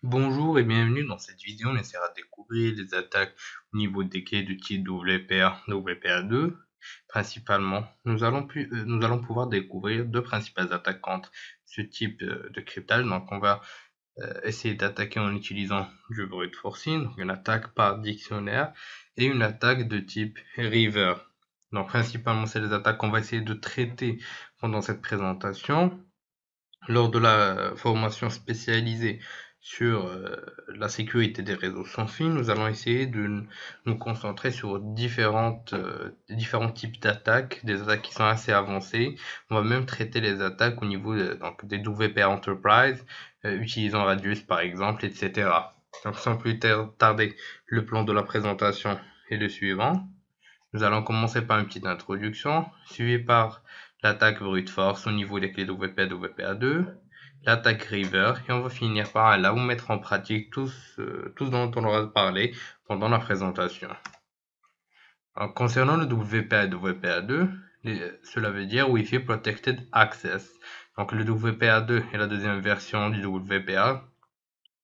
Bonjour et bienvenue dans cette vidéo. On essaiera de découvrir les attaques au niveau des clés de type WPA, WPA2. Principalement, nous allons pouvoir découvrir deux principales attaques contre ce type de cryptage. Donc, on va essayer d'attaquer en utilisant du brute forcing, donc une attaque par dictionnaire, et une attaque de type river. Donc, principalement, c'est les attaques qu'on va essayer de traiter pendant cette présentation. Lors de la formation spécialisée sur la sécurité des réseaux sans fil, nous allons essayer de nous concentrer sur différents types d'attaques, des attaques qui sont assez avancées. On va même traiter les attaques au niveau donc des WP Enterprise, utilisant Radius par exemple, etc. Donc sans plus tarder, le plan de la présentation est le suivant. Nous allons commencer par une petite introduction, suivie par l'attaque brute force au niveau des clés WP WPA2, l'attaque river, et on va finir par là où mettre en pratique tout ce dont on aura parlé pendant la présentation. Alors, concernant le WPA WPA2, cela veut dire Wi-Fi Protected Access. Donc le WPA2 est la deuxième version du WPA.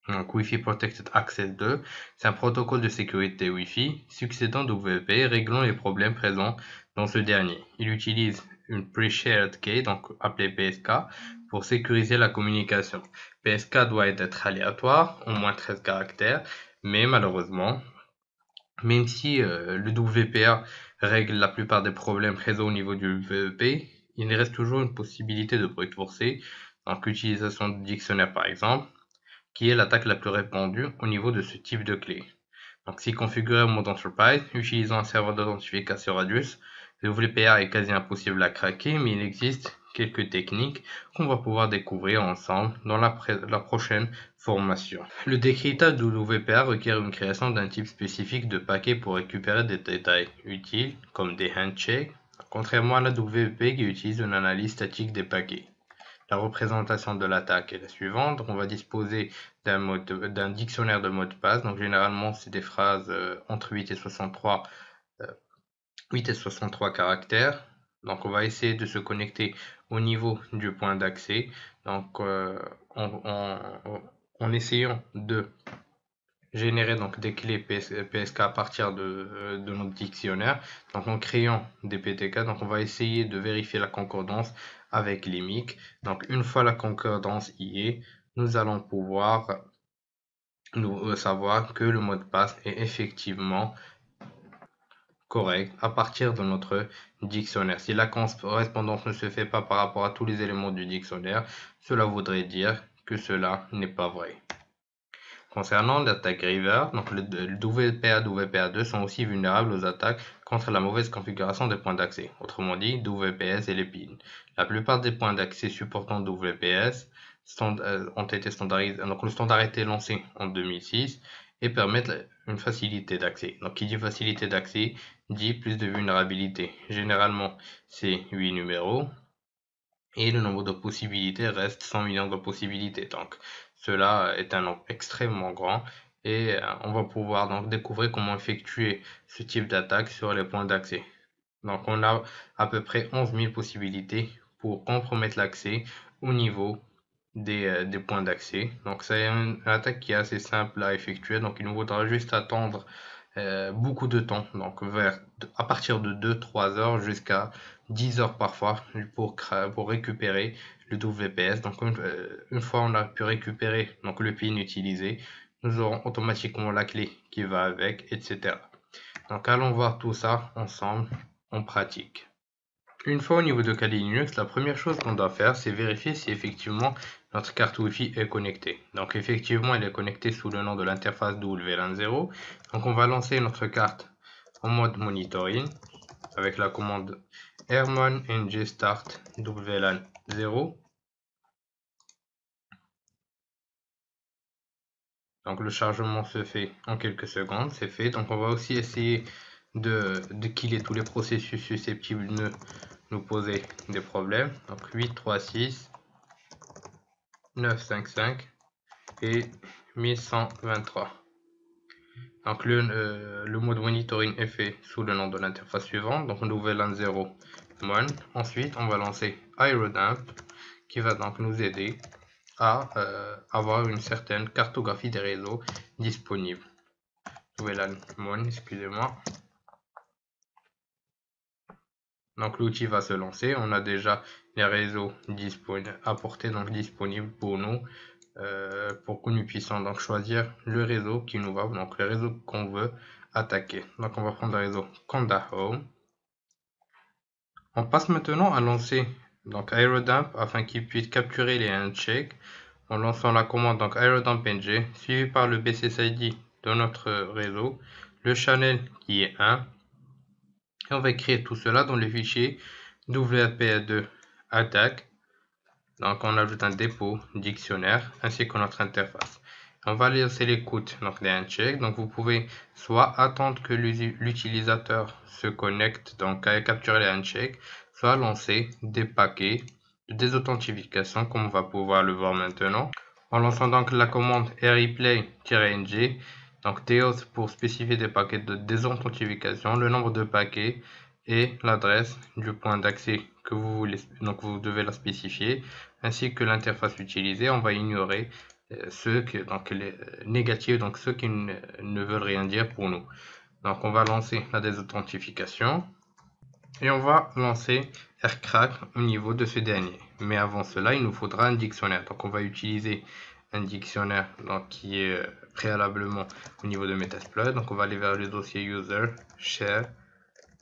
Donc Wi-Fi Protected Access 2, c'est un protocole de sécurité Wi-Fi succédant WP réglant les problèmes présents dans ce dernier. Il utilise une Pre-Shared Key, donc appelée PSK, pour sécuriser la communication. PSK doit être aléatoire, au moins 13 caractères, mais malheureusement, même si le WPA règle la plupart des problèmes présents au niveau du WEP, il reste toujours une possibilité de brute forcée, donc l'utilisation de dictionnaire par exemple, qui est l'attaque la plus répandue au niveau de ce type de clé. Donc, si configuré en mode Enterprise, utilisant un serveur d'authentification Radius, le WPA est quasi impossible à craquer, mais il existe quelques techniques qu'on va pouvoir découvrir ensemble dans la prochaine formation. Le décryptage du WPA requiert une création d'un type spécifique de paquet pour récupérer des détails utiles, comme des handshakes, contrairement à la WP qui utilise une analyse statique des paquets. La représentation de l'attaque est la suivante. On va disposer d'un dictionnaire de mots de passe. Donc généralement, c'est des phrases entre 8 et 63, 8 et 63 caractères. Donc on va essayer de se connecter au niveau du point d'accès. Donc en essayant de générer donc des clés PSK à partir de notre dictionnaire. Donc en créant des PTK, donc on va essayer de vérifier la concordance avec les MIC. Donc une fois la concordance y est, nous allons pouvoir savoir que le mot de passe est effectivement correct à partir de notre dictionnaire. Si la correspondance ne se fait pas par rapport à tous les éléments du dictionnaire, cela voudrait dire que cela n'est pas vrai. Concernant l'attaque River, donc le WPA et WPA2 sont aussi vulnérables aux attaques contre la mauvaise configuration des points d'accès, autrement dit WPS et les pins. La plupart des points d'accès supportant WPS ont été standardisés, donc le standard a été lancé en 2006 et permettent une facilité d'accès. Donc qui dit facilité d'accès dit plus de vulnérabilité. Généralement c'est 8 numéros et le nombre de possibilités reste 100 millions de possibilités. Donc cela est un nombre extrêmement grand et on va pouvoir donc découvrir comment effectuer ce type d'attaque sur les points d'accès. Donc on a à peu près 11 000 possibilités pour compromettre l'accès au niveau des points d'accès. Donc c'est une attaque qui est assez simple à effectuer. Donc il nous faudra juste attendre beaucoup de temps, donc à partir de 2-3 heures jusqu'à 10 heures parfois pour récupérer le WPS. Donc une fois on a pu récupérer donc le pin utilisé, nous aurons automatiquement la clé qui va avec, etc. Donc allons voir tout ça ensemble en pratique. Une fois au niveau de Kali Linux, la première chose qu'on doit faire, c'est vérifier si effectivement notre carte Wi-Fi est connectée. Donc effectivement, elle est connectée sous le nom de l'interface WLAN 0. Donc on va lancer notre carte en mode monitoring avec la commande airman ng start WLAN 0. Donc le chargement se fait en quelques secondes, c'est fait. Donc on va aussi essayer de killer tous les processus susceptibles de nous poser des problèmes. Donc 836 955 et 1123. Donc le mode monitoring est fait sous le nom de l'interface suivante, donc WLAN 0 mon. Ensuite, on va lancer iRodump qui va donc nous aider à avoir une certaine cartographie des réseaux disponibles. Nouvelle anemone, excusez-moi. Donc l'outil va se lancer. On a déjà les réseaux disponibles pour nous, pour que nous puissions donc choisir le réseau qui nous va, donc le réseau qu'on veut attaquer. Donc on va prendre le réseau Conda Home. On passe maintenant à lancer donc Aerodump afin qu'il puisse capturer les handshakes en lançant la commande donc Aerodump NG suivi par le BSSID de notre réseau, le channel qui est 1, et on va écrire tout cela dans le fichier WPA2 attack. Donc on ajoute un dépôt dictionnaire ainsi que notre interface. On va laisser l'écoute donc des handshakes. Donc vous pouvez soit attendre que l'utilisateur se connecte donc à capturer les handshakes, soit lancer des paquets de désauthentification comme on va pouvoir le voir maintenant. En lançant donc la commande replay-ng, donc deauth pour spécifier des paquets de désauthentification, le nombre de paquets et l'adresse du point d'accès que vous voulez, donc vous devez la spécifier, ainsi que l'interface utilisée. On va ignorer ceux qui, donc les négatifs, donc ceux qui ne veulent rien dire pour nous. Donc on va lancer la désauthentification et on va lancer rcrack au niveau de ce dernier. Mais avant cela, il nous faudra un dictionnaire. Donc on va utiliser un dictionnaire donc, qui est préalablement au niveau de Metasploit. Donc on va aller vers le dossier user, share,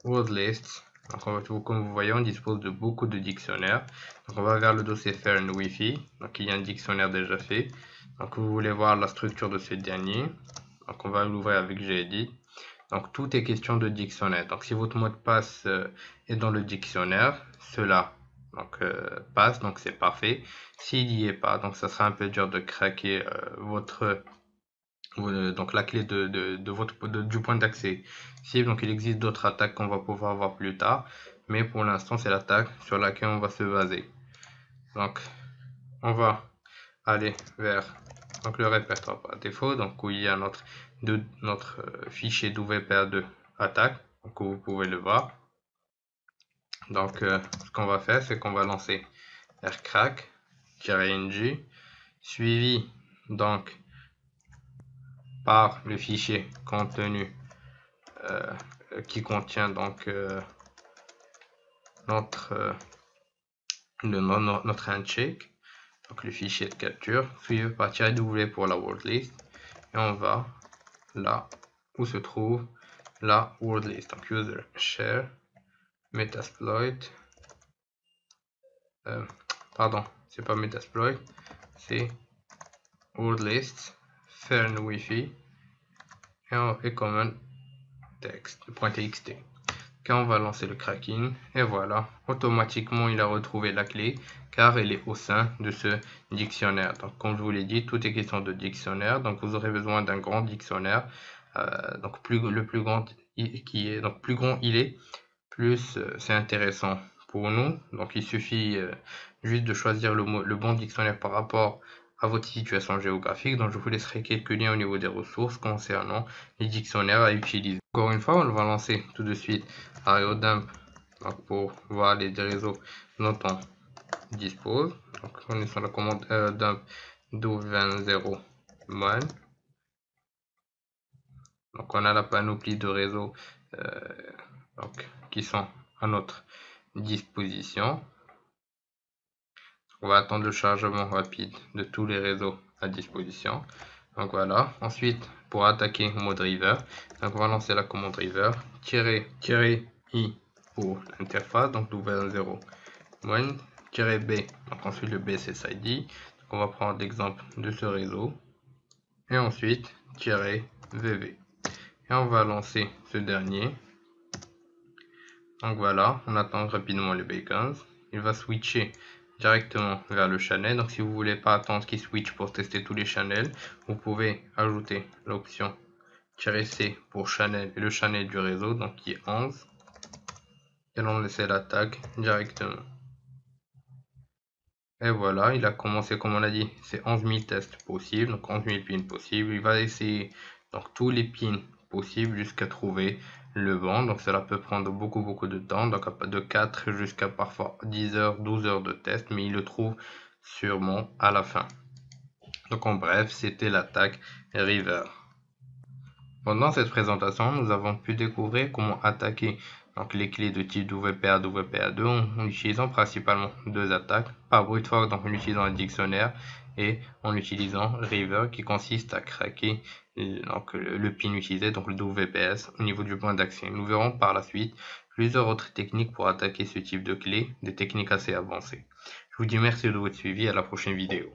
word list. Donc comme vous voyez, on dispose de beaucoup de dictionnaires. Donc on va vers le dossier Fern Wi-Fi. Donc il y a un dictionnaire déjà fait. Donc vous voulez voir la structure de ce dernier. Donc on va l'ouvrir avec gedit. Donc tout est question de dictionnaire. Donc si votre mot de passe est dans le dictionnaire, cela donc, passe, donc c'est parfait. S'il n'y est pas, donc ça sera un peu dur de craquer donc la clé du point d'accès cible. Donc il existe d'autres attaques qu'on va pouvoir voir plus tard, mais pour l'instant c'est l'attaque sur laquelle on va se baser. Donc on va aller vers donc le répertoire par défaut, donc où il y a notre fichier WPA2 attaque, donc où vous pouvez le voir. Donc ce qu'on va faire, c'est qu'on va lancer rcrack-ng suivi donc par le fichier contenu qui contient donc notre handshake, donc le fichier de capture, suivi par -w pour la word list, et on va là où se trouve la word list, donc user share Metasploit, pardon, c'est pas Metasploit, c'est word list Fern Wi-Fi et common text.txt. Quand on va lancer le cracking, et voilà, automatiquement il a retrouvé la clé car elle est au sein de ce dictionnaire. Donc comme je vous l'ai dit, tout est question de dictionnaire, donc vous aurez besoin d'un grand dictionnaire. Donc le plus grand plus grand il est, plus c'est intéressant pour nous. Donc il suffit juste de choisir le bon dictionnaire par rapport à votre situation géographique. Donc je vous laisserai quelques liens au niveau des ressources concernant les dictionnaires à utiliser. Encore une fois, on va lancer tout de suite Aerodump pour voir les réseaux dont on dispose. Donc on est sur la commande Aerodump do20 man. Donc on a la panoplie de réseaux qui sont à notre disposition. On va attendre le chargement rapide de tous les réseaux à disposition. Donc voilà. Ensuite, pour attaquer au mode driver, donc on va lancer la commande driver -i pour l'interface, donc w10 -b, donc ensuite le BSSID. Donc on va prendre l'exemple de ce réseau et ensuite -vv. Et on va lancer ce dernier. Donc voilà, on attend rapidement les beacons. Il va switcher directement vers le channel. Donc si vous voulez pas attendre qu'il switch pour tester tous les channels, vous pouvez ajouter l'option -c pour channel et le channel du réseau, donc qui est 11. Et on laisse l'attaque directement. Et voilà, il a commencé, comme on a dit, c'est 11 000 tests possibles, donc 11 000 pins possibles. Il va essayer donc tous les pins possibles jusqu'à trouver le bon. Donc cela peut prendre beaucoup de temps, donc de 4 jusqu'à parfois 10 heures, 12 heures de test, mais il le trouve sûrement à la fin. Donc en bref, c'était l'attaque River. Pendant cette présentation, nous avons pu découvrir comment attaquer donc les clés de type WPA, WPA2 en utilisant principalement deux attaques, par brute force donc en utilisant un dictionnaire et en utilisant River qui consiste à craquer donc le pin utilisé, donc le WPS au niveau du point d'action. Nous verrons par la suite plusieurs autres techniques pour attaquer ce type de clé, des techniques assez avancées. Je vous dis merci de votre suivi, à la prochaine vidéo.